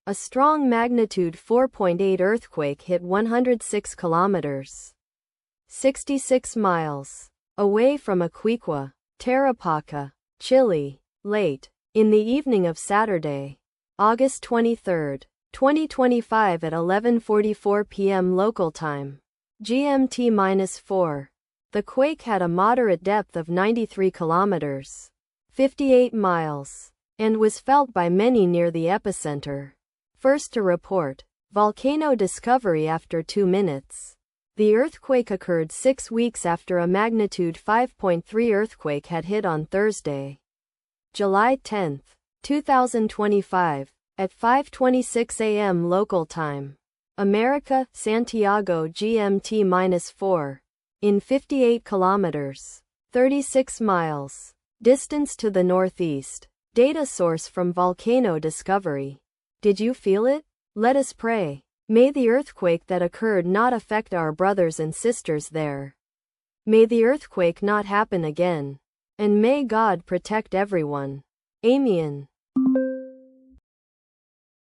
A strong magnitude 4.8 earthquake hit 106 kilometers, 66 miles, away from Iquique, Tarapacá, Chile, late in the evening of Saturday, August 23, 2025 at 11:44 p.m. local time, GMT-4. The quake had a moderate depth of 93 kilometers, 58 miles, and was felt by many near the epicenter. First to report, volcano discovery after 2 minutes. The earthquake occurred 6 weeks after a magnitude 5.3 earthquake had hit on Thursday, July 10, 2025, at 5:26 a.m. local time, America, Santiago GMT-4, in 58 kilometers, 36 miles, distance to the northeast. Data source from volcano discovery. Did you feel it? Let us pray. May the earthquake that occurred not affect our brothers and sisters there. May the earthquake not happen again. And may God protect everyone. Amen.